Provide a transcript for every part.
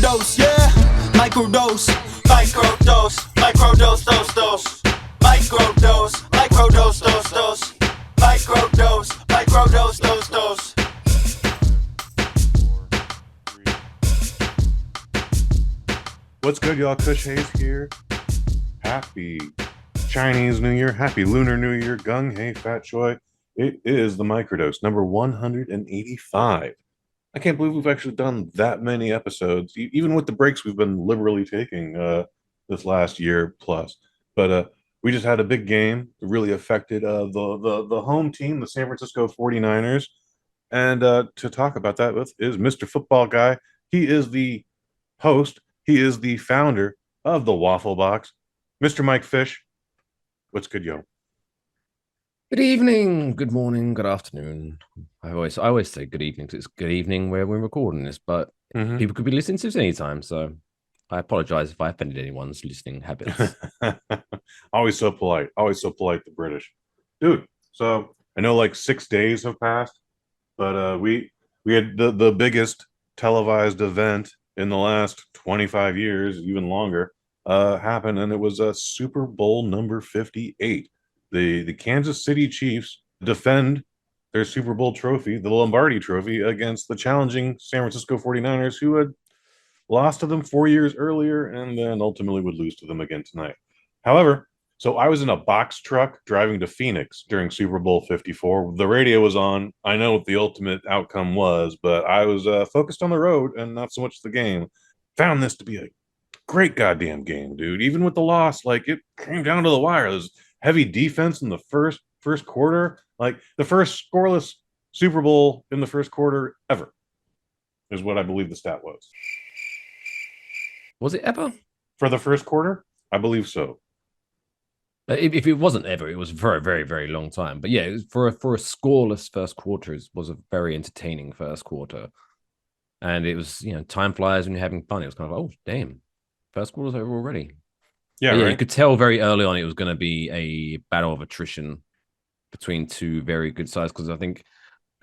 Microdose, yeah. Microdose, microdose, microdose, dose. Microdose, microdose, dose. Microdose, microdose, dose. What's good, y'all? Kush Hayes here. Happy Chinese New Year. Happy Lunar New Year. Gung Hey Fat Choi. It is the Microdose, number 185. I can't believe we've actually done that many episodes, even with the breaks we've been liberally taking this last year plus. But we just had a big game that really affected the home team, the San Francisco 49ers. And to talk about that with is Mr. Football Guy. He is the host. He is the founder of the Waffle Box, Mr. Mike Fish. What's good, yo? Good evening, good morning, good afternoon. I always say good evening because it's good evening where we're recording this, but people could be listening to this anytime. So I apologize if I offended anyone's listening habits. Always so polite. Always so polite, the British. Dude, so I know like 6 days have passed, but we had the biggest televised event in the last 25 years, even longer, happen, and it was Super Bowl number 58. The Kansas City Chiefs defend their Super Bowl trophy, the Lombardi trophy, against the challenging San Francisco 49ers, who had lost to them 4 years earlier and then ultimately would lose to them again tonight. However, so I was in a box truck driving to Phoenix during Super Bowl 54. The radio was on. I know what the ultimate outcome was, but I was focused on the road and not so much the game. Found this to be a great goddamn game, dude. Even with the loss, like, it came down to the wire. There's heavy defense in the first quarter, like the first scoreless Super Bowl in the first quarter ever, is what I believe the stat was. Was it ever? For the first quarter? I believe so. If it wasn't ever, it was for a very, very long time. But yeah, it was for a scoreless first quarter, it was a very entertaining first quarter. And it was, time flies when you're having fun. It was kind of, oh, damn, first quarter's over already. Yeah, right? You could tell very early on it was going to be a battle of attrition between two very good sides, because I can't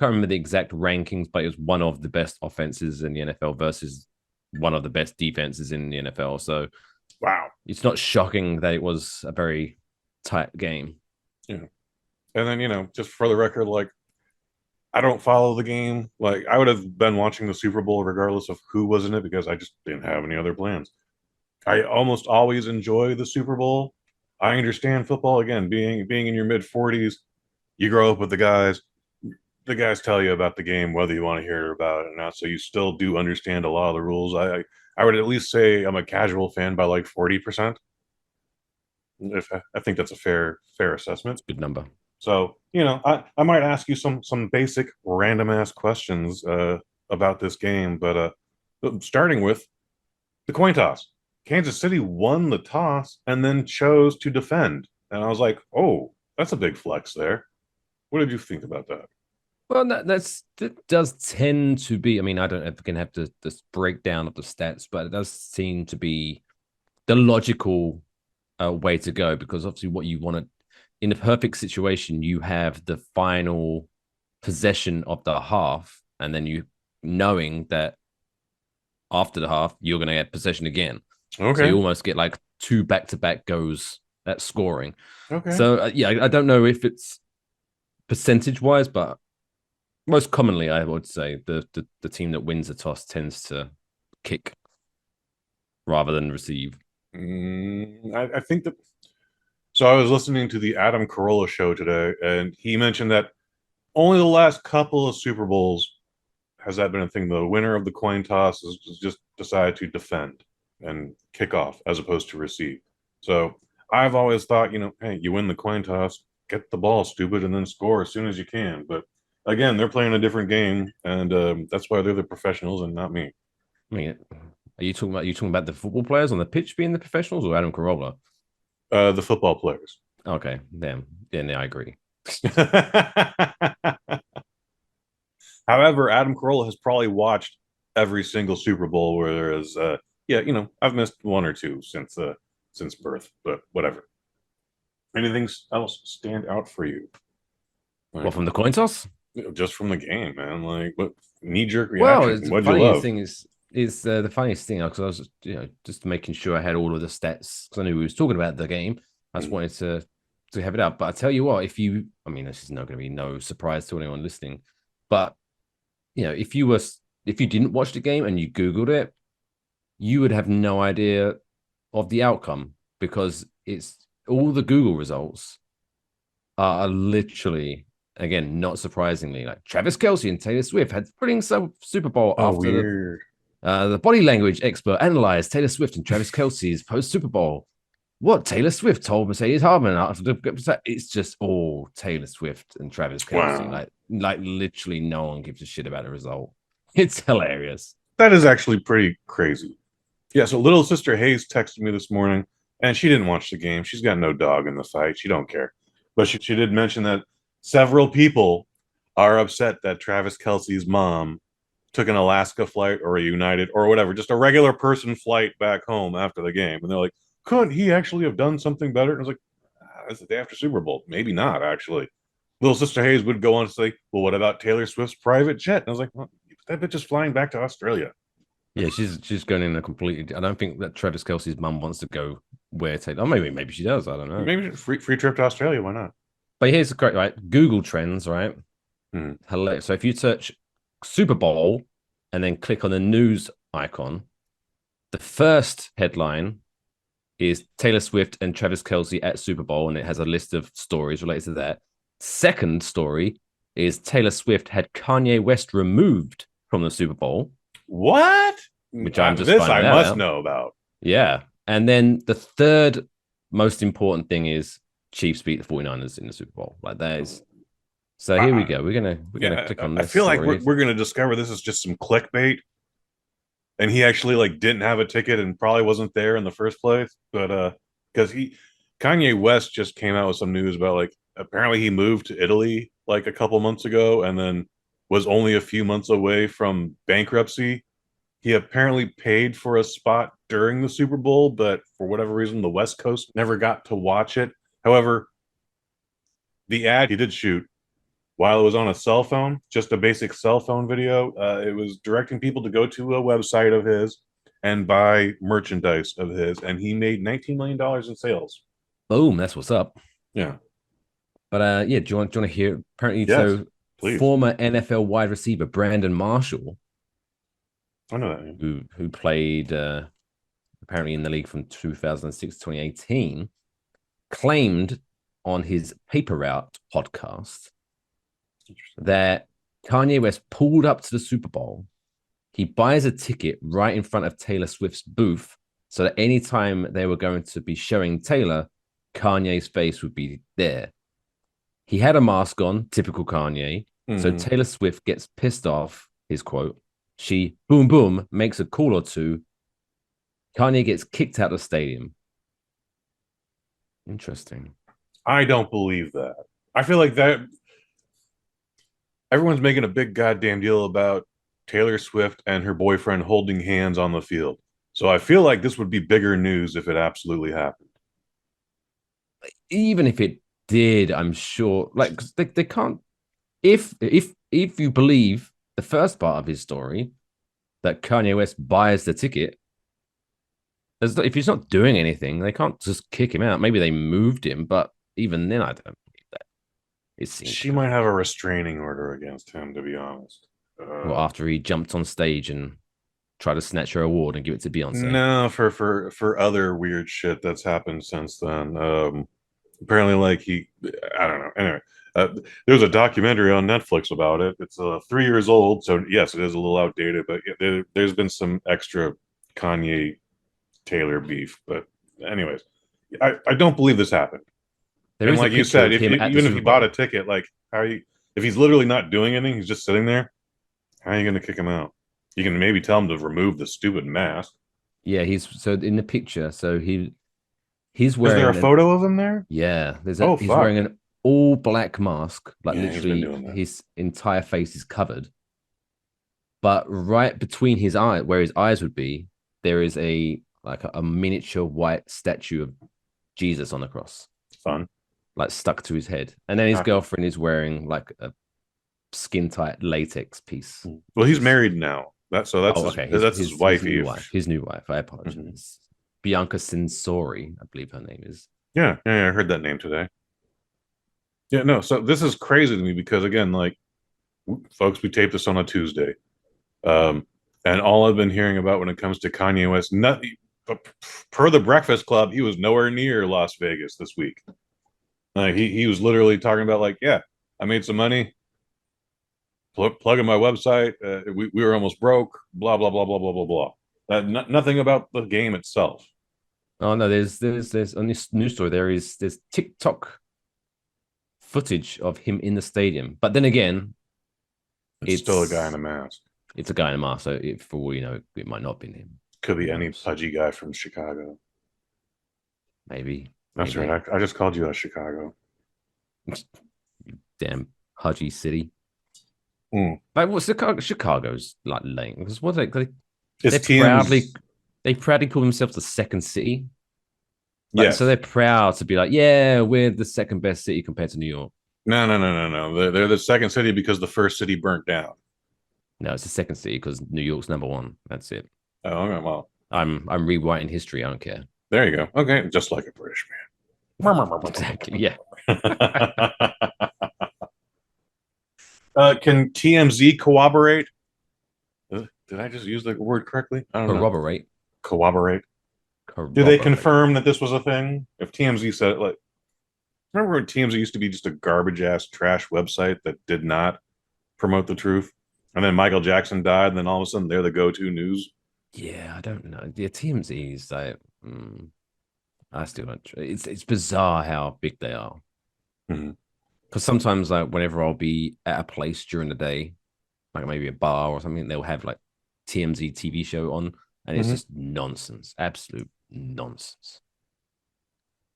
remember the exact rankings, but it was one of the best offenses in the NFL versus one of the best defenses in the NFL. So, wow, it's not shocking that it was a very tight game. Yeah, and then just for the record, like, I don't follow the game. Like, I would have been watching the Super Bowl regardless of who was in it because I just didn't have any other plans. I almost always enjoy the Super Bowl. I understand football, again, being in your mid-40s, you grow up with the guys. The guys tell you about the game, whether you want to hear about it or not. So you still do understand a lot of the rules. I would at least say I'm a casual fan by like 40%. If I think that's a fair assessment. Good number. So, I might ask you some basic random ass questions about this game, but starting with the coin toss. Kansas City won the toss and then chose to defend. And I was like, oh, that's a big flex there. What did you think about that? Well, that does tend to be, I don't know if we can have this breakdown of the stats, but it does seem to be the logical way to go, because obviously what you want to, in a perfect situation, you have the final possession of the half, and then you knowing that after the half, you're going to get possession again. Okay. So you almost get like two back-to-back goes at scoring. Okay. So, I don't know if it's percentage-wise, but most commonly, I would say the team that wins the toss tends to kick rather than receive. I think that. So I was listening to the Adam Carolla show today, and he mentioned that only the last couple of Super Bowls has that been a thing. The winner of the coin toss has just decided to defend and kick off as opposed to receive. So I've always thought, hey, you win the coin toss, get the ball, stupid, and then score as soon as you can. But again, they're playing a different game, and that's why they're the professionals and not me. Are you talking about the football players on the pitch being the professionals, or Adam Carolla? The football players. Okay, damn. Yeah, I agree. However, Adam Carolla has probably watched every single Super Bowl, whereas, I've missed one or two since birth, but whatever. Anything else stand out for you? Like, from the coin toss? Just from the game, man. Like, what knee-jerk Well, reaction? the What'd you funny love? thing is, it's the funniest thing because I was, just making sure I had all of the stats because I knew we was talking about the game. I just wanted to have it up. But I tell you what, I mean, this is not going to be no surprise to anyone listening, but if you didn't watch the game and you Googled it, you would have no idea of the outcome because it's all the Google results are literally, again, not surprisingly, like Travis Kelce and Taylor Swift had winning some Super Bowl after weird. The body language expert analyzed Taylor Swift and Travis Kelce's post Super Bowl. What Taylor Swift told Mercedes Harmon after it's just all Taylor Swift and Travis Kelce. Wow. Like literally no one gives a shit about the result. It's hilarious. That is actually pretty crazy. Yeah, so little sister Hayes texted me this morning, and she didn't watch the game. She's got no dog in the fight. She don't care. But she did mention that several people are upset that Travis Kelce's mom took an Alaska flight or a United or whatever, just a regular person flight back home after the game. And they're like, couldn't he actually have done something better? And I was like, it's the day after Super Bowl. Maybe not, actually. Little sister Hayes would go on to say, well, what about Taylor Swift's private jet? And I was like, well, that bitch is flying back to Australia. Yeah, she's going in a completely. I don't think that Travis Kelce's mum wants to go where Taylor. Oh, maybe she does. I don't know. Maybe free trip to Australia. Why not? But here's the correct right. Google Trends, right? Mm. So if you search Super Bowl and then click on the news icon, the first headline is Taylor Swift and Travis Kelce at Super Bowl, and it has a list of stories related to that. Second story is Taylor Swift had Kanye West removed from the Super Bowl. What? Which I'm just I must know about. Yeah. And then the third most important thing is Chiefs beat the 49ers in the Super Bowl. Like that is. So here we go. We're gonna click on this. I feel story. like we're gonna discover this is just some clickbait, and he actually didn't have a ticket and probably wasn't there in the first place. But because Kanye West just came out with some news about apparently he moved to Italy a couple months ago and then was only a few months away from bankruptcy. He apparently paid for a spot during the Super Bowl, but for whatever reason, the West Coast never got to watch it. However, the ad he did shoot while it was on a cell phone, just a basic cell phone video, it was directing people to go to a website of his and buy merchandise of his, and he made $19 million in sales. Boom, that's what's up. Yeah. But do you want to hear? Apparently, yes, so please. Former NFL wide receiver Brandon Marshall, I know that name. who played apparently in the league from 2006 to 2018, claimed on his Paper Route podcast that Kanye West pulled up to the Super Bowl. He buys a ticket right in front of Taylor Swift's booth so that anytime they were going to be showing Taylor, Kanye's face would be there. He had a mask on, typical Kanye. So Taylor Swift gets pissed off, his quote. She, boom, boom, makes a call or two. Kanye gets kicked out of the stadium. Interesting. I don't believe that. I feel like that everyone's making a big goddamn deal about Taylor Swift and her boyfriend holding hands on the field. So I feel like this would be bigger news if it absolutely happened. Even if it did, I'm sure, they can't. If you believe the first part of his story, that Kanye West buys the ticket, if he's not doing anything, they can't just kick him out. Maybe they moved him, but even then, I don't believe that. She might have a restraining order against him, to be honest. Well, after he jumped on stage and tried to snatch her award and give it to Beyonce. No, for other weird shit that's happened since then. Apparently, I don't know. Anyway, there's a documentary on Netflix about it. It's 3 years old, so yes, it is a little outdated, but there's been some extra Kanye Taylor beef. But anyways, I don't believe this happened. And like you said, even if he bought a ticket, if he's literally not doing anything, he's just sitting there, how are you going to kick him out? You can maybe tell him to remove the stupid mask. Yeah, he's in the picture. So he's wearing. Is there a photo of him there? Yeah, he's wearing an all black mask, literally his entire face is covered. But right between his eye, where his eyes would be, there is a miniature white statue of Jesus on the cross. Fun. Stuck to his head. And then his girlfriend is wearing a skin tight latex piece. Well, he's married now. That's Oh, his, okay. that's his wife, new Eve. wife. His new wife. I apologize. Mhm. Bianca Sensori, I believe her name is. Yeah, I heard that name today. Yeah, no. So this is crazy to me because again, like, folks, we taped this on a Tuesday, um, and all I've been hearing about when it comes to Kanye West, nothing. Per the Breakfast Club, he was nowhere near Las Vegas this week. He was literally talking about like, yeah, I made some money, plugging my website. We were almost broke. Blah blah blah blah blah blah blah. Nothing about the game itself. Oh no, there's on this news story. There's TikTok footage of him in the stadium, but then again, It's still a guy in a mask. It's a guy in a mask, so for all you know, it might not be him. Could be any pudgy guy from Chicago. Maybe. That's right. I just called you out Chicago. Damn pudgy city. Mm. Like what's Chicago's like lame? Because what they it's they proudly call themselves the second city. Like, yeah, so they're proud to be like, yeah, we're the second best city compared to New York. No. They're the second city because the first city burnt down. No, it's the second city because New York's number one. That's it. Oh, okay, well, I'm rewriting history. I don't care. There you go. Okay, just like a British man. Exactly. Yeah. Can TMZ corroborate? Did I just use the word correctly? I don't Corroborate. know. Corroborate. Do they confirm that this was a thing? If TMZ said it, like, remember when TMZ used to be just a garbage ass trash website that did not promote the truth, and then Michael Jackson died, and then all of a sudden they're the go-to news. Yeah, I don't know. Yeah, TMZ is like, I still don't. It's bizarre how big they are. Because sometimes, like, whenever I'll be at a place during the day, like maybe a bar or something, they'll have like TMZ TV show on, and it's just nonsense, absolute nonsense.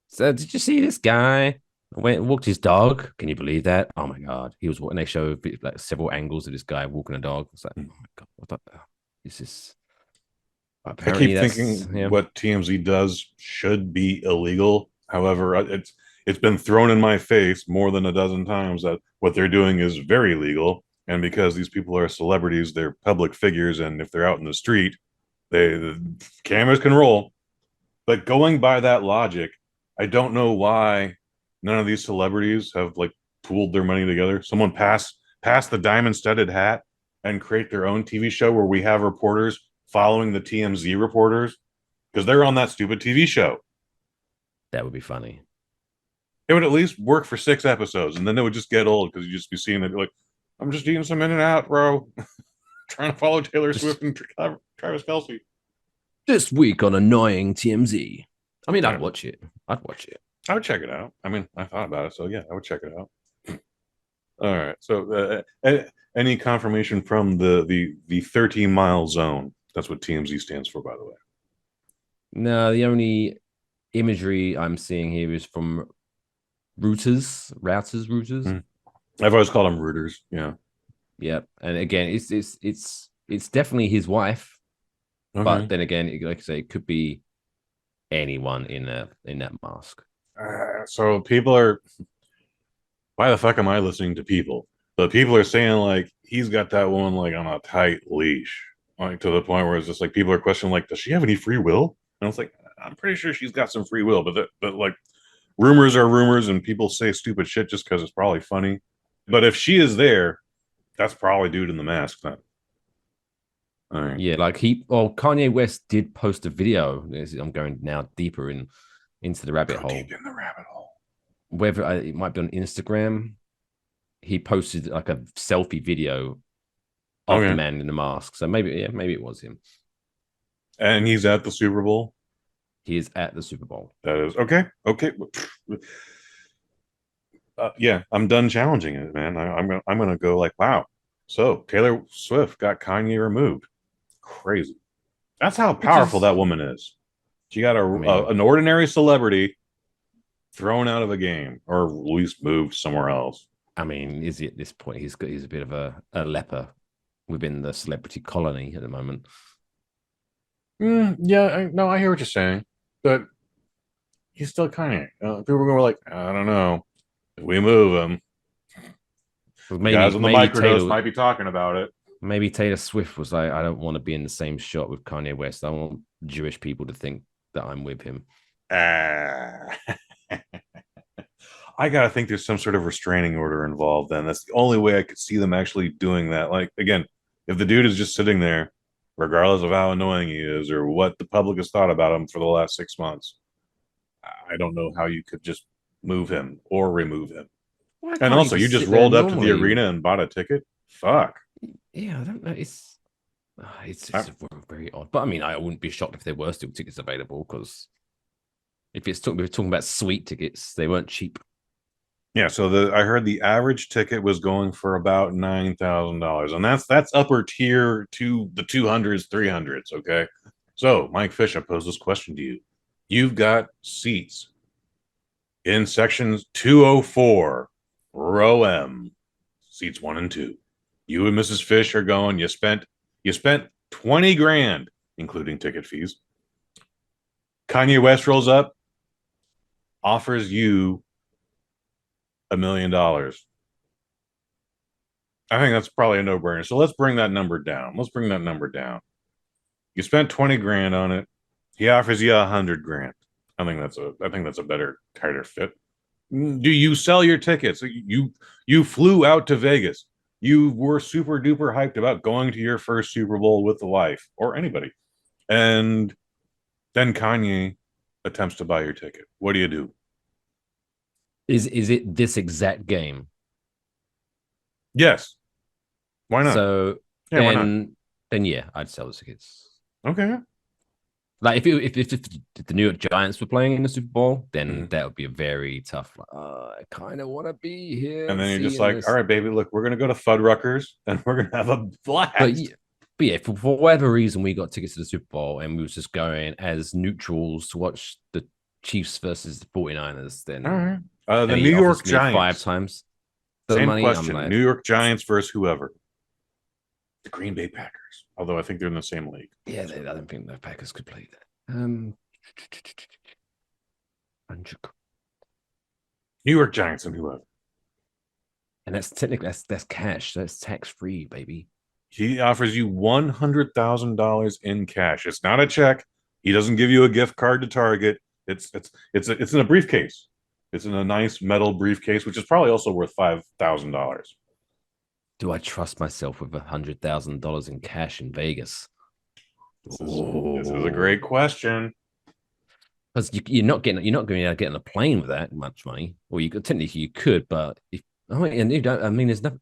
So, did you see this guy walked his dog? Can you believe that? Oh my god, he was walking. They show like several angles of this guy walking a dog. It's like, oh my god, what the? This is. I keep thinking what TMZ does should be illegal. However, it's been thrown in my face more than a dozen times that what they're doing is very legal. And because these people are celebrities, they're public figures, and if they're out in the street, the cameras can roll. But going by that logic, I don't know why none of these celebrities have like pooled their money together. Someone pass the diamond-studded hat and create their own TV show where we have reporters following the TMZ reporters because they're on that stupid TV show. That would be funny. It would at least work for 6 episodes, and then it would just get old because you'd just be seeing it like, I'm just eating some In-N-Out, bro. Trying to follow Taylor Swift and Travis Kelce. This week on Annoying TMZ. I mean, I'd watch it. I would check it out. I mean, I thought about it, so yeah, I would check it out. All right. So, any confirmation from the 13-mile zone? That's what TMZ stands for, by the way. No, the only imagery I'm seeing here is from routers. I've always called them rooters. Yeah. And again, it's definitely his wife, but then again, like I say, it could be anyone in that mask. So people are. Why the fuck am I listening to people? But people are saying like he's got that woman like on a tight leash, like to the point where it's just like people are questioning like, does she have any free will? And it's like, I'm pretty sure she's got some free will, but like rumors are rumors, and people say stupid shit just because it's probably funny. But if she is there, that's probably dude in the mask then. All right. Yeah, like Kanye West did post a video. I'm going now deeper into the rabbit hole. Deep in the rabbit hole. Whether it might be on Instagram, he posted like a selfie video of the man in the mask. So maybe it was him. And he's at the Super Bowl. He is at the Super Bowl. That is okay. Yeah, I'm done challenging it, man. I'm gonna go like, wow. So Taylor Swift got Kanye removed. Crazy. That's how powerful that woman is. She got an ordinary celebrity thrown out of a game, or at least moved somewhere else. I mean, is he at this point? He's a bit of a leper within the celebrity colony at the moment. Yeah, I hear what you're saying, but he's still Kanye. People are going like, I don't know. If we move him, maybe, guys on the Microdose might be talking about it. Maybe Taylor Swift was like, I don't want to be in the same shot with Kanye West. I want Jewish people to think that I'm with him. Ah. I gotta think there's some sort of restraining order involved. Then that's the only way I could see them actually doing that. Like again, if the dude is just sitting there, regardless of how annoying he is or what the public has thought about him for the last 6 months, I don't know how you could just move him or remove him. Why And can't also, you just sit there rolled up to the normally? arena and bought a ticket. Fuck. Yeah, I don't know. It's very odd. But I mean, I wouldn't be shocked if there were still tickets available because if we're talking about sweet tickets, they weren't cheap. Yeah, so I heard the average ticket was going for about $9,000, and that's upper tier to the 200s, 300s. Okay, so Mike Fish, I pose this question to you: You've got seats in sections 204, row M, seats 1 and 2. You and Mrs. Fish are going. You spent 20 grand, including ticket fees. Kanye West rolls up, offers you $1 million. I think that's probably a no-brainer. So let's bring that number down. You spent 20 grand on it. He offers you 100 grand. I think that's a better, tighter fit. Do you sell your tickets? You flew out to Vegas. You were super duper hyped about going to your first Super Bowl with the wife or anybody. And then Kanye attempts to buy your ticket. What do you do? Is it this exact game? Yes. Why not? So yeah, why not? Then yeah, I'd sell the tickets. Okay. Like if the New York Giants were playing in the Super Bowl, then that would be a very tough. I kind of want to be here. And then you're just like, all right, baby, look, we're gonna go to Fuddruckers and we're gonna have a blast. But yeah, for whatever reason, we got tickets to the Super Bowl and we was just going as neutrals to watch the Chiefs versus the 49ers. Then all right. The New York Giants 5 times. Same money, question. Like, New York Giants versus whoever. The Green Bay Packers. Although I think they're in the same league. Yeah, I don't think the Packers could play that. New York Giants and whoever. And that's technically that's cash. That's tax free, baby. He offers you $100,000 in cash. It's not a check. He doesn't give you a gift card to Target. It's in a briefcase. It's in a nice metal briefcase, which is probably also worth $5,000. Do I trust myself with $100,000 in cash in Vegas? This is a great question. Because you're not going to get on a plane with that much money. Or technically you could, but and you don't. I mean, there's nothing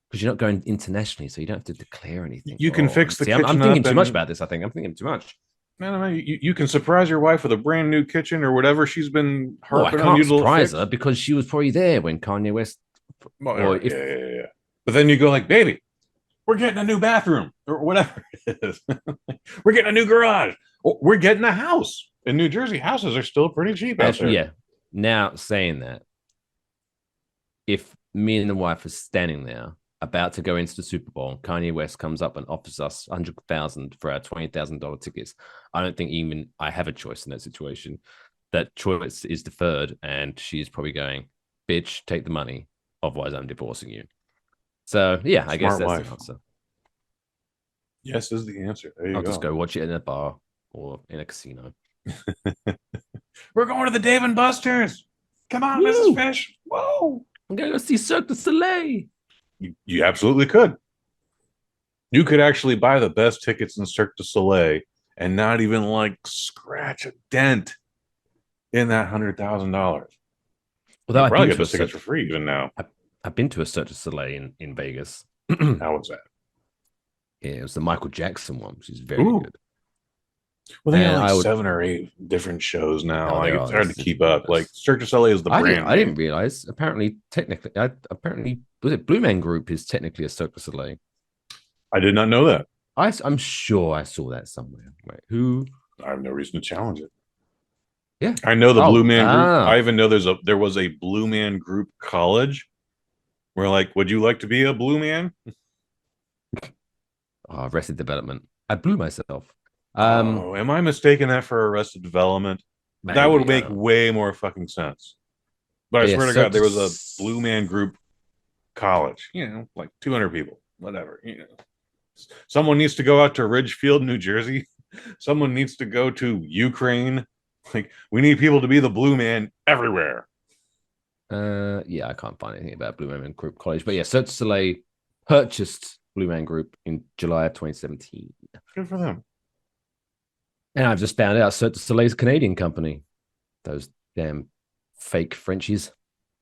because you're not going internationally, so you don't have to declare anything. You can fix the kitchen. I'm thinking too much about this. I think I'm thinking too much. No. You can surprise your wife with a brand new kitchen or whatever she's been harping on you to surprise her because she was probably there when Kanye West. Yeah. But then you go like, baby, we're getting a new bathroom or whatever it is. We're getting a new garage. We're getting a house. In New Jersey, houses are still pretty cheap. Actually, yeah. Now saying that, if me and the wife are standing there about to go into the Super Bowl, Kanye West comes up and offers us $100,000 for our $20,000 tickets, I don't think even I have a choice in that situation. That choice is deferred, and she's probably going, "Bitch, take the money, otherwise I'm divorcing you." So yeah, I guess that's the answer. Yes is the answer. There you go. I'll just go watch it in a bar or in a casino. We're going to the Dave and Buster's. Come on, Woo! Mrs. Fish. Whoa. I'm going to go see Cirque du Soleil. You absolutely could. You could actually buy the best tickets in Cirque du Soleil and not even like scratch a dent in that $100,000. Although I probably get those tickets for free even now. I've been to a Cirque du Soleil in Vegas. How was that? Yeah, it was the Michael Jackson one, which is very good. Well, they have like 7 or 8 different shows now. Like, it's hard to keep up. Like Cirque du Soleil is the brand. I didn't realize. Apparently, was it Blue Man Group is technically a Cirque du Soleil. I did not know that. I'm sure I saw that somewhere. Wait, who? I have no reason to challenge it. Yeah, I know the Blue Man Group. I even know there was a Blue Man Group college. Where like, would you like to be a Blue Man? Arrested Development. I blew myself. Am I mistaken that for Arrested Development? Maybe, that would make way more fucking sense. But I swear to God, there was a Blue Man Group college. You know, like 200 people, whatever. You know, Someone needs to go out to Ridgefield, New Jersey. Someone needs to go to Ukraine. Like, we need people to be the blue man everywhere. Yeah, I can't find anything about Blue Man Group College, but yeah, Cirque du Soleil purchased Blue Man Group in July of 2017. Good for them. And I've just found out Cirque du Soleil's a Canadian company. Those damn fake Frenchies.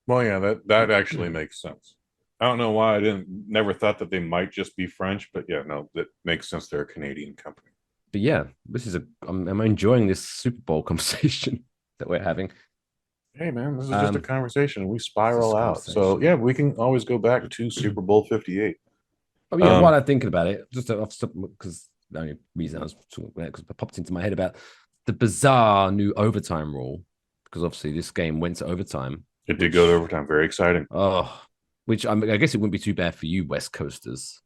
Well, yeah, that actually makes sense. I don't know why I never thought that they might just be French, but yeah, no, that makes sense. They're a Canadian company. But yeah, I'm enjoying this Super Bowl conversation that we're having. Hey man, this is just a conversation. We spiral It's a out. So yeah, we can always go back to Super Bowl 58. Oh yeah, while I'm thinking about it, just because the only reason I was talking about it because it popped into my head about the bizarre new overtime rule, because obviously this game went to overtime. It did go to overtime. Very exciting. Oh, which I guess it wouldn't be too bad for you West Coasters.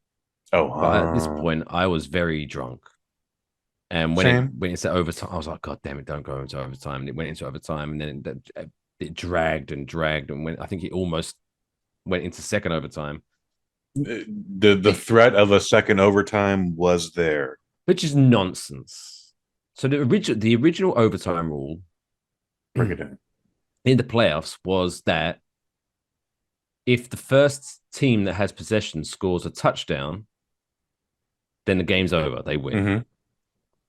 Oh, but at this point, I was very drunk. And when Same. it went into overtime, I was like, God damn it, don't go into overtime. And it went into overtime, and then it dragged and dragged, and I think it almost went into second overtime. The threat of a second overtime was there, which is nonsense. So the original overtime rule, break it down, in the playoffs was that if the first team that has possession scores a touchdown, then the game's over. They win. Mm-hmm.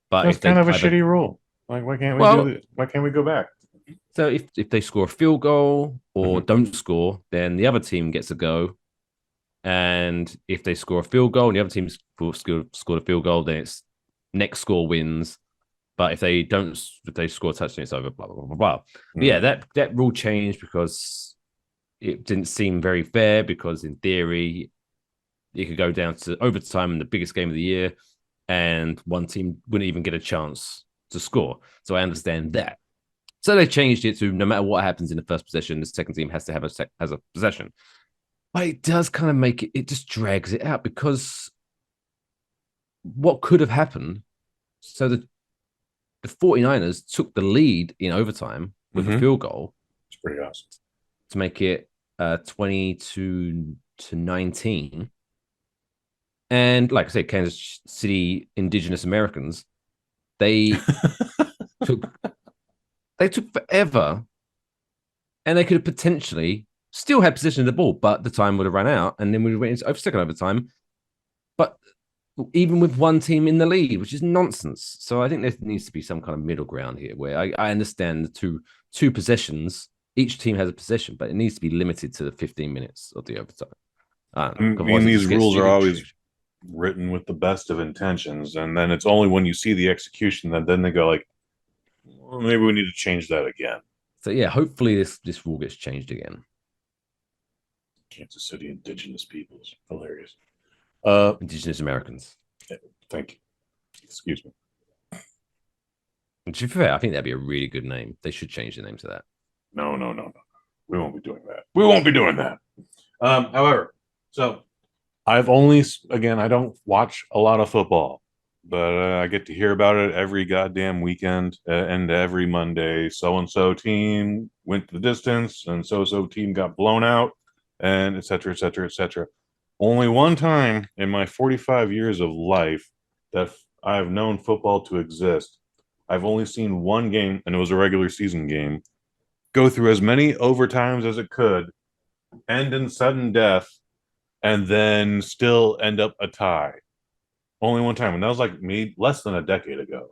But that's kind of a shitty rule. Like, why can't we do it? Why can't we go back? So if they score a field goal or don't score, then the other team gets a go. And if they score a field goal and the other team scored a field goal, then it's next score wins. But if they score a touchdown, it's over. Blah blah blah blah. But yeah, that rule changed because it didn't seem very fair. Because in theory, it could go down to overtime in the biggest game of the year, and one team wouldn't even get a chance to score. So I understand that. So they changed it to no matter what happens in the first possession, the second team has to have a possession. But it does kind of make it just drags it out, because what could have happened? So the 49ers took the lead in overtime with a field goal. It's pretty awesome. To make it 22-19. And like I said, Kansas City indigenous Americans, they took forever, and they could have potentially still had possession of the ball, but the time would have run out, and then we went into second overtime. But even with one team in the lead, which is nonsense. So I think there needs to be some kind of middle ground here, where I understand the two possessions, each team has a possession, but it needs to be limited to the 15 minutes of the overtime. I mean, these rules are always written with the best of intentions, and then it's only when you see the execution that then they go like, well, maybe we need to change that again. So yeah, hopefully this rule gets changed again. Kansas City indigenous peoples, hilarious. Indigenous Americans. Thank you. Excuse me. And to be fair, I think that'd be a really good name. They should change the name to that. No. We won't be doing that. We won't be doing that. However, so I've only, again, I don't watch a lot of football, but I get to hear about it every goddamn weekend and every Monday. So-and-so team went the distance, and so-so team got blown out, and et cetera, et cetera, et cetera. Only one time in my 45 years of life that I've known football to exist, I've only seen one game, and it was a regular season game, go through as many overtimes as it could, end in sudden death, and then still end up a tie. Only one time, and that was like less than a decade ago.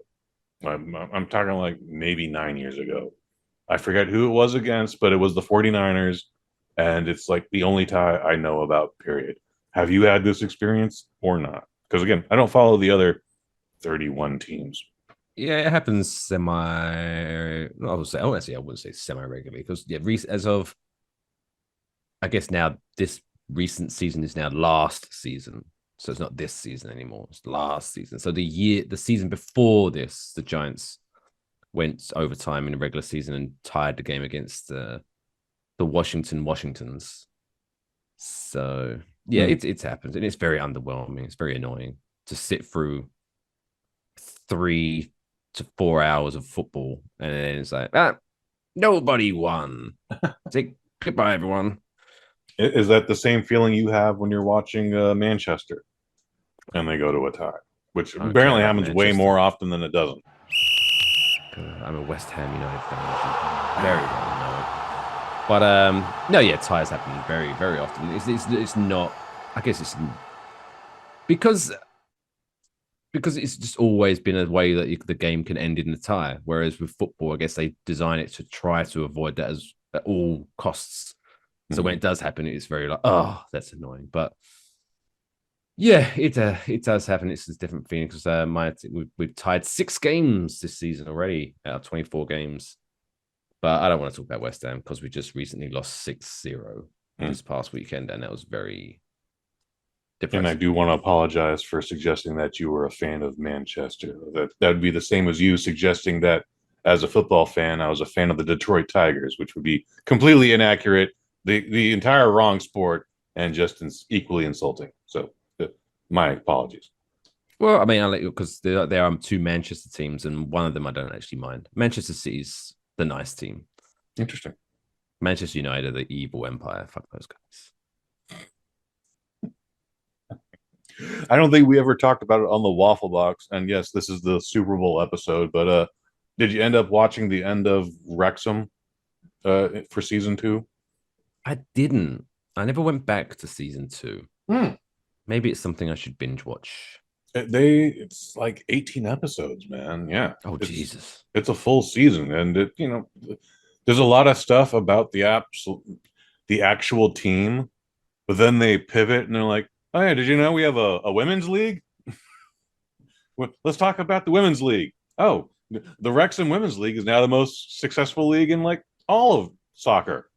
I'm talking like maybe 9 years ago. I forget who it was against, but it was the 49ers, and it's like the only tie I know about, period. Have you had this experience or not? Because again, I don't follow the other 31 teams. Yeah, it happens I wouldn't say semi-regularly, because as of, I guess now this recent season is now last season. So it's not this season anymore. It's last season. So the season before this, the Giants went overtime in the regular season and tied the game against the Washingtons. So yeah, it's happened, and it's very underwhelming. It's very annoying to sit through 3 to 4 hours of football, and then it's like, nobody won. Say goodbye, everyone. Is that the same feeling you have when you're watching Manchester? and they go to a tie, which I don't apparently care about happens way Manchester. more often than it doesn't. I'm a West Ham United fan, as you very well know. But no, yeah, ties happen very, very often. It's not. I guess it's because it's just always been a way that the game can end in a tie. Whereas with football, I guess they design it to try to avoid that at all costs. So when it does happen, it's very like, oh, that's annoying. But yeah, it does happen. It's a different feeling because we've tied 6 games this season already out of 24 games. But I don't want to talk about West Ham because we just recently lost 6-0 this past weekend, and that was very depressing. And I do want to apologize for suggesting that you were a fan of Manchester. That would be the same as you suggesting that as a football fan, I was a fan of the Detroit Tigers, which would be completely inaccurate, the entire wrong sport, and just equally insulting. So my apologies. Well, I mean, I'll let you because there are 2 Manchester teams, and one of them I don't actually mind. Manchester City's the nice team. Interesting. Manchester United, the evil empire. Fuck those guys. I don't think we ever talked about it on the Waffle Box. And yes, this is the Super Bowl episode, but did you end up watching the end of Wrexham for season 2? I didn't. I never went back to season 2. Maybe it's something I should binge watch. It's like 18 episodes, man. Yeah. Oh, Jesus. It's a full season, and there's a lot of stuff about the actual team, but then they pivot and they're like, oh yeah, did you know we have a women's league? Let's talk about the women's league. Oh, the Wrexham Women's League is now the most successful league in like all of soccer,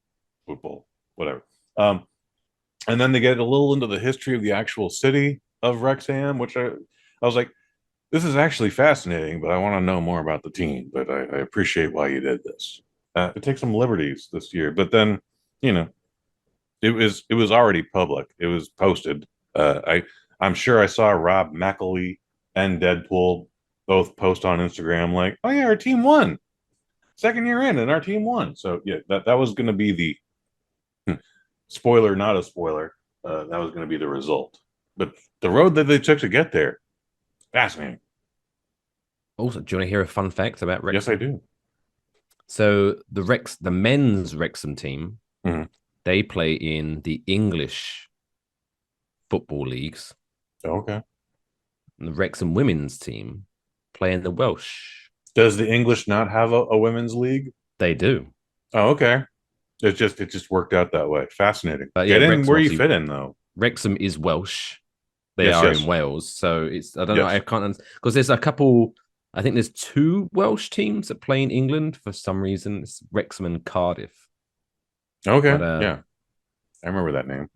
football, whatever. And then they get a little into the history of the actual city of Wrexham, which I was like, this is actually fascinating, but I want to know more about the team. But I appreciate why you did this. It takes some liberties this year, but then it was already public. It was posted. I'm sure I saw Rob McElhenney and Deadpool both post on Instagram like, oh yeah, our team won. 2nd year in, and our team won. So yeah, that was going to be the spoiler, not a spoiler. That was going to be the result. But the road that they took to get there, fascinating. Also, do you want to hear a fun fact about Wrexham? Yes, I do. So the men's Wrexham team, they play in the English football leagues. Okay. And the Wrexham women's team play in the Welsh. Does the English not have a women's league? They do. Oh, okay. It just worked out that way. Fascinating. But Get yeah, in Wrexham where you fit in, though. Wrexham is Welsh. They Yes, are yes. in Wales, so it's I don't know. I can't because there's a couple. I think there's 2 Welsh teams that play in England for some reason. It's Wrexham and Cardiff. Okay. But, yeah, I remember that name.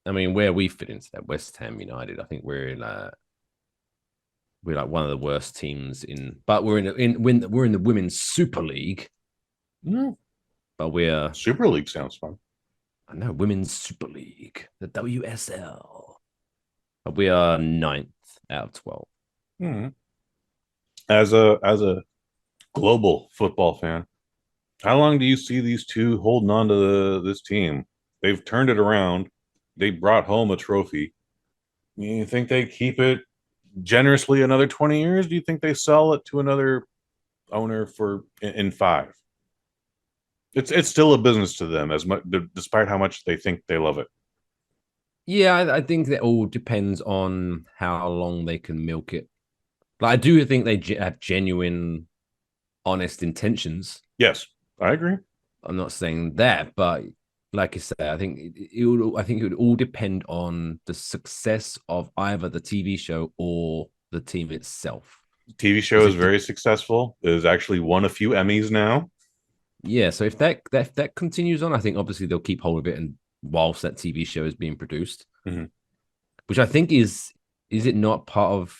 I mean, where we fit into that, West Ham United. I think we're like one of the worst teams in, but we're in the Women's Super League. No. But we're Super League sounds fun. I know, Women's Super League, the WSL. But we are 9th out of 12. Mm-hmm. As a global football fan, how long do you see these 2 holding on to this team? They've turned it around. They brought home a trophy. You think they keep it generously another 20 years? Do you think they sell it to another owner in 5? It's still a business to them, as much despite how much they think they love it. Yeah, I think that all depends on how long they can milk it. But I do think they have genuine, honest intentions. Yes, I agree. I'm not saying that, but like I said, I think it would all depend on the success of either the TV show or the team itself. The TV show is very successful. It has actually won a few Emmys now. Yeah, so if that continues on, I think obviously they'll keep hold of it, and whilst that TV show is being produced, which I think is it not part of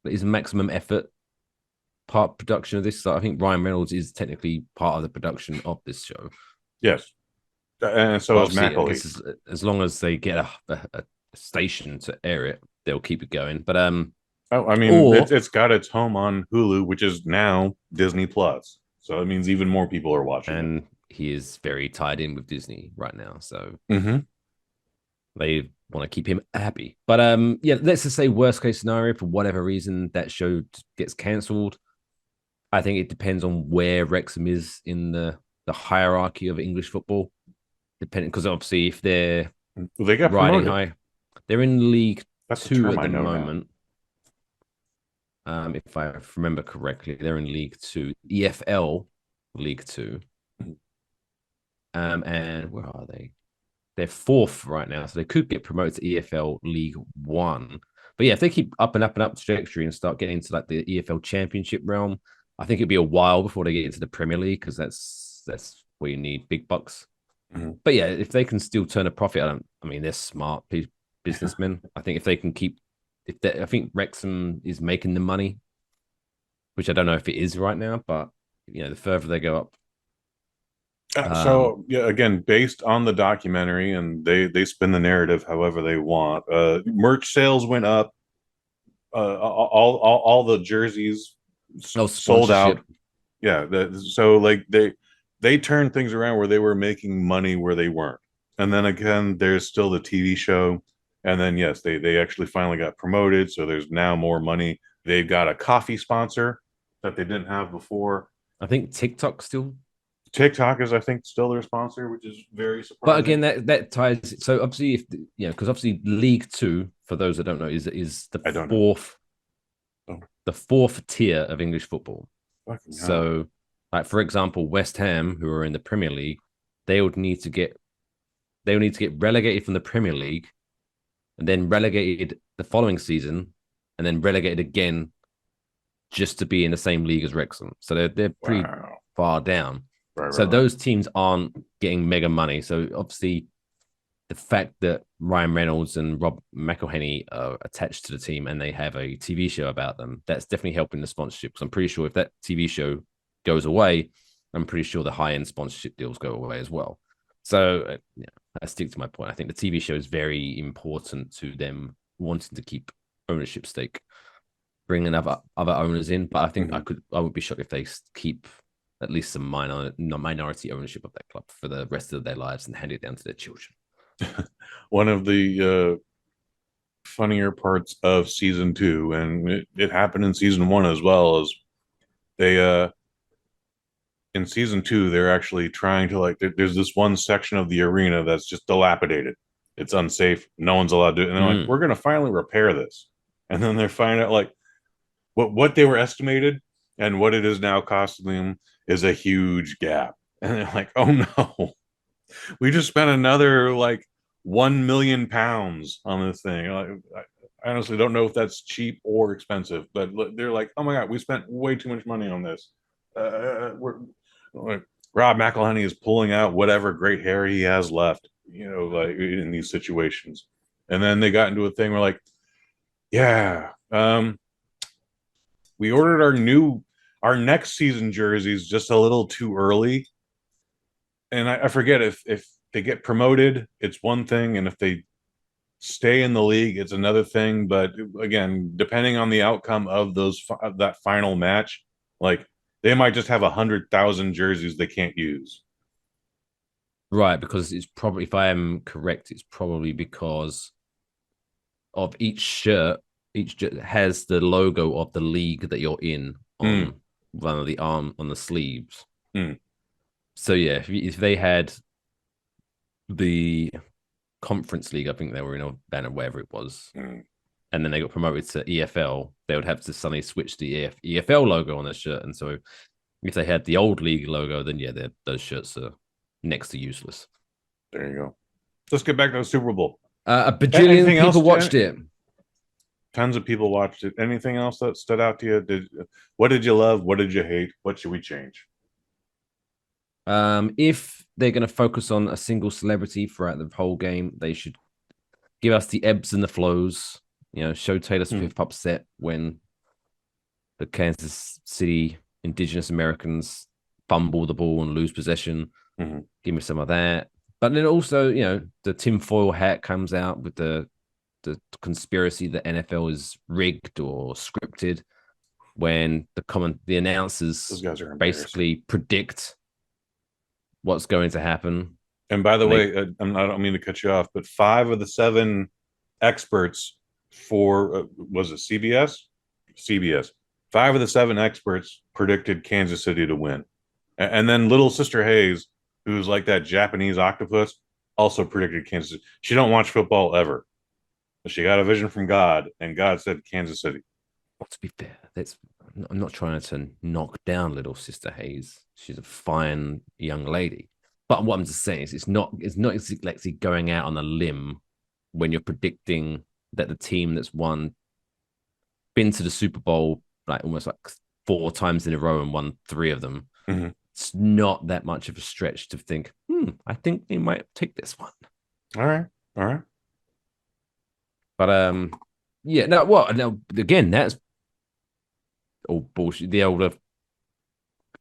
Maximum Effort part production of this? So I think Ryan Reynolds is technically part of the production of this show. Yes, and so is McElhenney. As long as they get a station to air it, they'll keep it going. But I mean, it's got its home on Hulu, which is now Disney Plus. So it means even more people are watching. And he is very tied in with Disney right now. So want to keep him happy. But yeah, let's just say worst case scenario, for whatever reason that show gets cancelled. I think it depends on where Wrexham is in the hierarchy of English football. Depending, because obviously if they're They got riding promoted. high, they're in League That's a Two term at I the know now. moment. If I remember correctly, they're in League Two, EFL League Two. And where are they? They're fourth right now, so they could get promoted to EFL League One. But yeah, if they keep up and up and up trajectory and start getting into like the EFL Championship realm, I think it'd be a while before they get into the Premier League, because that's where you need big bucks. But yeah, if they can still turn a profit, I mean, they're smart businessmen. I think if they can keep, I think Wrexham is making the money, which I don't know if it is right now, but the further they go up. So yeah, again, based on the documentary, and they spin the narrative however they want. Merch sales went up. All the jerseys sold out. Yeah, so like they turned things around where they were making money where they weren't. And then again, there's still the TV show. And then yes, they actually finally got promoted, so there's now more money. They've got a coffee sponsor that they didn't have before. I think TikTok still. TikTok is, I think, still their sponsor, which is very surprising. But again, that ties. So obviously, if because obviously League Two, for those that don't know, is the fourth tier of English football. So, like for example, West Ham, who are in the Premier League, they would need to get relegated from the Premier League, and then relegated the following season, and then relegated again, just to be in the same league as Wrexham. So they're pretty far down. So those teams aren't getting mega money. So obviously, the fact that Ryan Reynolds and Rob McElhenney are attached to the team and they have a TV show about them, that's definitely helping the sponsorship. Because I'm pretty sure if that TV show goes away, I'm pretty sure the high-end sponsorship deals go away as well. So I stick to my point. I think the TV show is very important to them wanting to keep ownership stake, bringing other owners in. But I think I would be shocked if they keep at least some minority ownership of that club for the rest of their lives and hand it down to their children. One of the funnier parts of season 2, and it happened in season 1 as well, is they in season 2 they're actually trying to, like, there's this one section of the arena that's just dilapidated. It's unsafe. No one's allowed to do it. And they're like, we're going to finally repair this. And then they're finding out like what they were estimated and what it is now costing them is a huge gap. And they're like, oh no, we just spent another like £1 million on this thing. I honestly don't know if that's cheap or expensive, but they're like, oh my God, we spent way too much money on this. Rob McElhenney is pulling out whatever great hair he has left, like in these situations. And then they got into a thing where like, yeah, we ordered our next season jerseys just a little too early. And I forget if they get promoted, it's one thing, and if they stay in the league, it's another thing. But again, depending on the outcome of that final match, like they might just have 100,000 jerseys they can't use. Right, because it's probably, if I am correct, it's probably because of each shirt has the logo of the league that you're in on one of the arm on the sleeves. So yeah, if they had the Conference League, I think they were in a banner, wherever it was, and then they got promoted to EFL, they would have to suddenly switch the EFL logo on their shirt. And so if they had the old league logo, then yeah, those shirts are next to useless. There you go. Let's get back to the Super Bowl. A bajillion people watched it. Tons of people watched it. Anything else that stood out to you? What did you love? What did you hate? What should we change? If they're going to focus on a single celebrity throughout the whole game, they should give us the ebbs and the flows. Show Taylor Swift upset when the Kansas City Indigenous Americans fumble the ball and lose possession. Give me some of that. But then also, the tinfoil hat comes out with the conspiracy that NFL is rigged or scripted, when the announcers Those guys are basically predict what's going to happen. And by the way, I don't mean to cut you off, but 5 of the 7 experts for was it CBS? CBS. 5 of the 7 experts predicted Kansas City to win. And then little sister Hayes, who's like that Japanese octopus, also predicted Kansas City. She don't watch football ever. But she got a vision from God, and God said Kansas City. Well, to be fair, I'm not trying to knock down little sister Hayes. She's a fine young lady. But what I'm just saying is it's not exactly going out on a limb when you're predicting that the team that's been to the Super Bowl like almost like 4 times in a row and won 3 of them. Mm-hmm. It's not that much of a stretch to think, I think they might take this one. All right. But yeah, no, well, now again, that's all bullshit. The older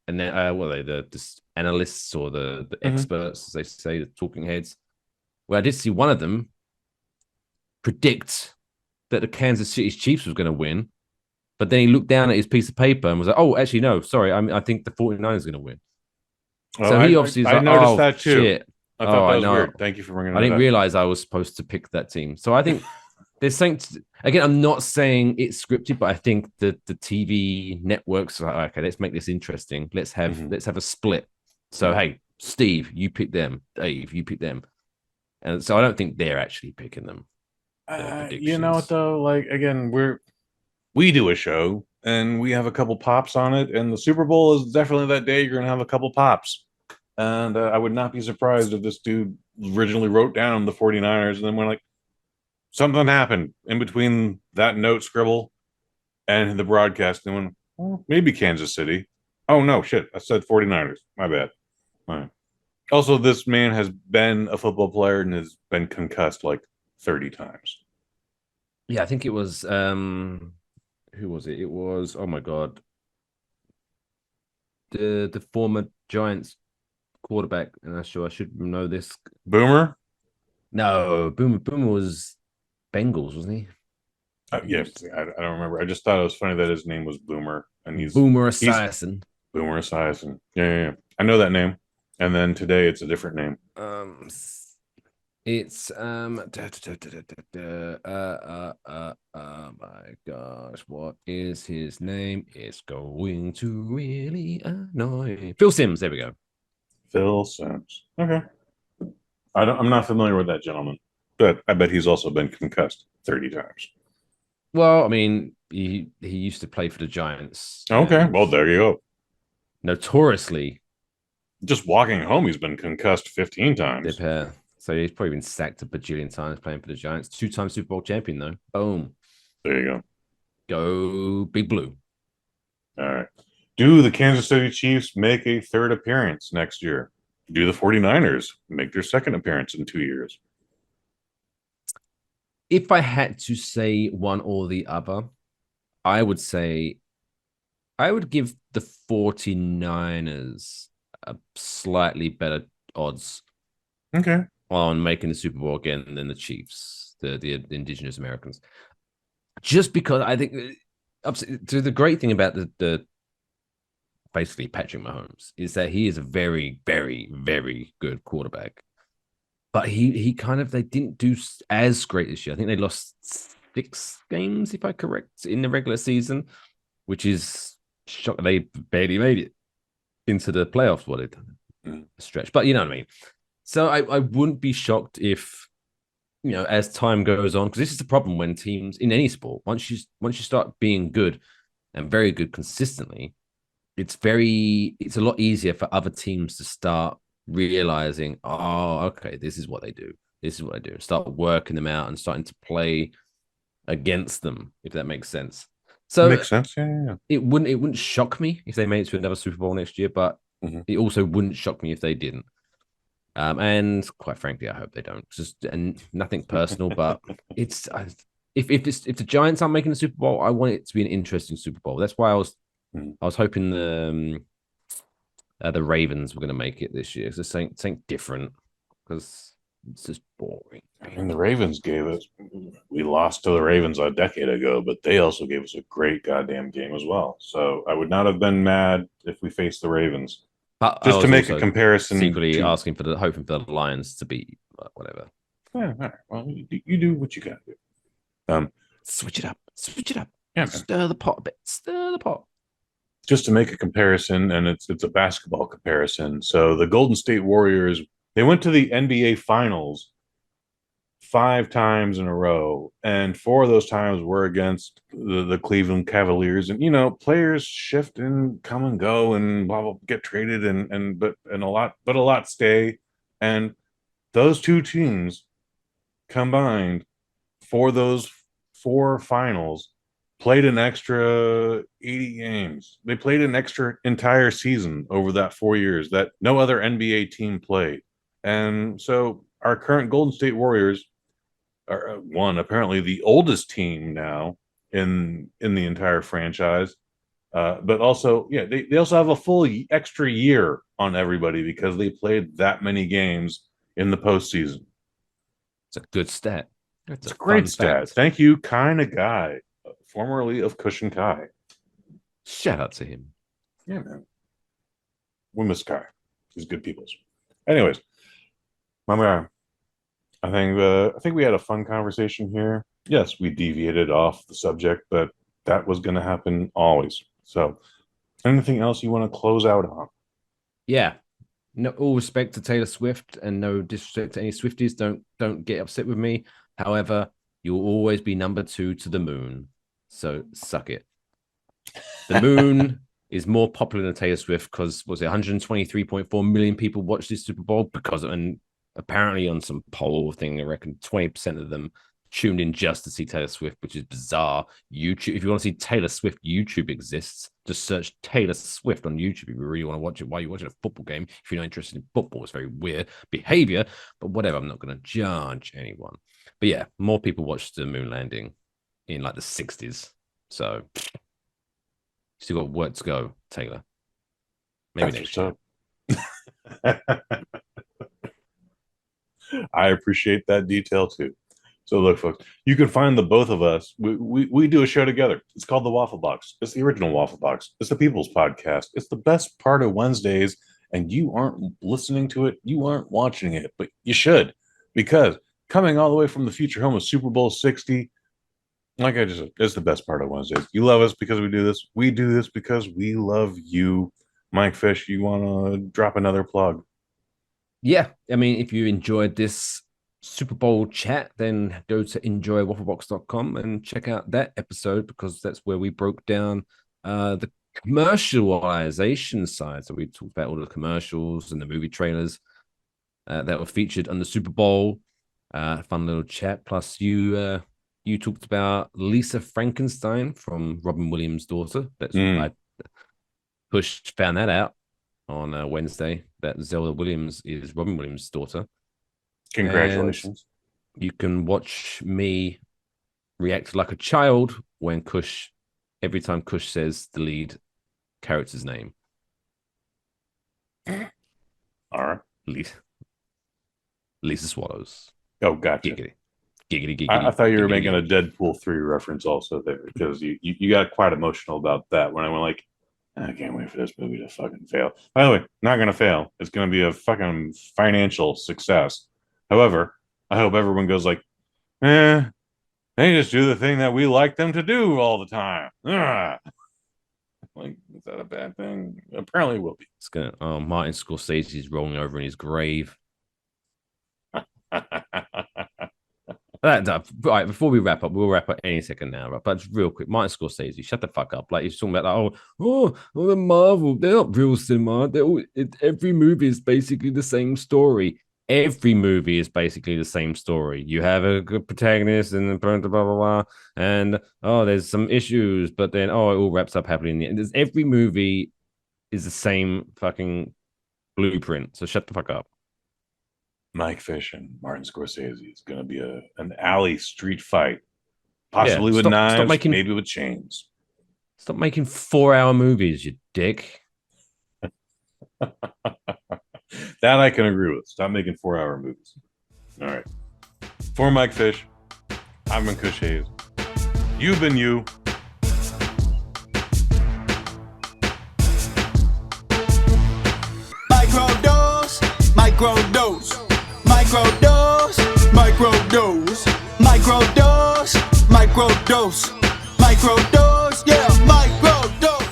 and then what are they, the analysts or the experts, as they say, the talking heads. Well, I did see one of them predict that the Kansas City Chiefs was going to win, but then he looked down at his piece of paper and was like, "Oh, actually, no, sorry, I think the 49ers are going to win." So he obviously is I like, noticed that too. Shit. I thought that was know. weird. Thank you for bringing that up. I didn't realize I was supposed to pick that team. So I think there's something. Again, I'm not saying it's scripted, but I think the TV networks are like, okay, let's make this interesting. Let's have a split. So hey, Steve, you pick them. Dave, you pick them. And so I don't think they're actually picking them. You know what though? Like again, we do a show and we have a couple pops on it, and the Super Bowl is definitely that day. You're gonna have a couple pops. And I would not be surprised if this dude originally wrote down the 49ers and then went like, something happened in between that note scribble and the broadcast. And went, well, maybe Kansas City. Oh, no, shit. I said 49ers. My bad. All right. Also, this man has been a football player and has been concussed like 30 times. Yeah, I think it was, who was it? It was, oh my God. The former Giants quarterback, and I should know this. Boomer? No, Boomer was Bengals, wasn't he? Yes, I don't remember. I just thought it was funny that his name was Boomer, and he's Boomer Esiason. Boomer Esiason. Yeah. I know that name. And then today it's a different name. It's oh my gosh, what is his name? It's going to really annoy Phil Simms. There we go. Phil Simms. Okay. I'm not familiar with that gentleman, but I bet he's also been concussed 30 times. Well, I mean, he used to play for the Giants. Okay. Well, there you go. Notoriously. Just walking home, he's been concussed 15 times. So he's probably been sacked a bajillion times playing for the Giants. 2-time Super Bowl champion, though. Boom. There you go. Go Big Blue. All right. Do the Kansas City Chiefs make a 3rd appearance next year? Do the 49ers make their 2nd appearance in 2 years? If I had to say one or the other, I would say I would give the 49ers a slightly better odds. Okay. On making the Super Bowl again than the Chiefs, the indigenous Americans. Just because I think the great thing about the basically Patrick Mahomes is that he is a very, very, very good quarterback. But he kind of, they didn't do as great this year. I think they lost 6 games, if I'm correct, in the regular season, which is shocking. They barely made it into the playoffs, what it stretch. But you know what I mean? So I wouldn't be shocked if, as time goes on, because this is the problem when teams in any sport, once you start being good and very good consistently, it's a lot easier for other teams to start realizing, oh, okay, this is what they do. This is what I do. Start working them out and starting to play against them, if that makes sense. So makes sense. Yeah. It wouldn't shock me if they made it to another Super Bowl next year, but it also wouldn't shock me if they didn't. And quite frankly, I hope they don't. And nothing personal, but if the Giants aren't making the Super Bowl, I want it to be an interesting Super Bowl. That's why I was hoping the Ravens were going to make it this year. It's something different because it's just boring. I mean, the Ravens we lost to the Ravens a decade ago, but they also gave us a great goddamn game as well. So I would not have been mad if we faced the Ravens. But just to make a comparison, secretly hoping for the Lions to beat whatever. Yeah, all right. Well, you do what you got to do. Switch it up. Switch it up. Yeah, man. Stir the pot a bit. Stir the pot. Just to make a comparison, and it's a basketball comparison. So the Golden State Warriors, they went to the NBA Finals 5 times in a row, and 4 of those times were against the Cleveland Cavaliers. And players shift and come and go, and blah blah, get traded, but a lot stay. And those 2 teams combined for those 4 finals played an extra 80 games. They played an extra entire season over that 4 years that no other NBA team played. And so our current Golden State Warriors are apparently the oldest team now in the entire franchise. But also, they also have a full extra year on everybody because they played that many games in the postseason. It's a good stat. It's a great stat. Fact. Thank you, kind of guy, formerly of Kush and Kai. Shout out to him. Yeah, man. We miss Kai. He's good peoples. Anyways, my man, I think we had a fun conversation here. Yes, we deviated off the subject, but that was going to happen always. So, anything else you want to close out on? Yeah. No, all respect to Taylor Swift and no disrespect to any Swifties. Don't get upset with me. However, you'll always be number 2 to the moon. So suck it. The moon is more popular than Taylor Swift because 123.4 million people watched this Super Bowl and apparently on some poll thing, I reckon 20% of them tuned in just to see Taylor Swift, which is bizarre. YouTube, if you want to see Taylor Swift, YouTube exists. Just search Taylor Swift on YouTube if you really want to watch it while you're watching a football game. If you're not interested in football, it's very weird behavior, but whatever. I'm not going to judge anyone. But yeah, more people watched the moon landing in like the 60s. So still got work to go, Taylor. Maybe next year. I appreciate that detail too. So look, folks, you can find the both of us. We do a show together. It's called The Waffle Box. It's the original Waffle Box. It's the People's Podcast. It's the best part of Wednesdays, and you aren't listening to it. You aren't watching it, but you should, because coming all the way from the future home of Super Bowl 60, like I just said, it's the best part of Wednesdays. You love us because we do this. We do this because we love you. Mike Fish, you want to drop another plug? Yeah, I mean, if you enjoyed this Super Bowl chat, then go to enjoywafflebox.com and check out that episode because that's where we broke down the commercialization side. So we talked about all the commercials and the movie trailers that were featured on the Super Bowl. Fun little chat. Plus, you talked about Lisa Frankenstein from Robin Williams' daughter. That's I found that out on Wednesday, that Zelda Williams is Robin Williams' daughter. Congratulations. And you can watch me react like a child when every time Kush says the lead character's name. All right. Lisa Swallows. Oh, gotcha. Giggity. Giggity. I thought you were giggity, making giggity. a Deadpool 3 reference also there, because you got quite emotional about that when I went like, I can't wait for this movie to fucking fail. By the way, not going to fail. It's going to be a fucking financial success. However, I hope everyone goes like, they just do the thing that we like them to do all the time. Ugh. Like, is that a bad thing? Apparently it will be. It's gonna. Martin Scorsese's rolling over in his grave. Right, before we wrap up, we'll wrap up any second now. Right? But real quick, Martin Scorsese, shut the fuck up. Like, he's talking about, the Marvel, they're not real cinema. Every movie is basically the same story. Every movie is basically the same story. You have a good protagonist and blah, blah, blah, blah, and there's some issues, but then it all wraps up happily in the end. Every movie is the same fucking blueprint. So shut the fuck up. Mike Fish and Martin Scorsese is going to be an alley street fight, possibly with knives, maybe with chains. Stop making 4-hour movies, you dick. That I can agree with. Stop making 4-hour movies. All right. For Mike Fish, I've been Kush Hayes. You've been you. Microdose, microdose, microdose, microdose, microdose, microdose. Microdose, microdose, yeah, microdose.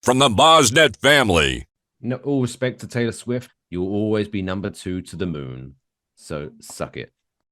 From the Bosnet family. No, all respect to Taylor Swift, you'll always be number 2 to the moon. So suck it.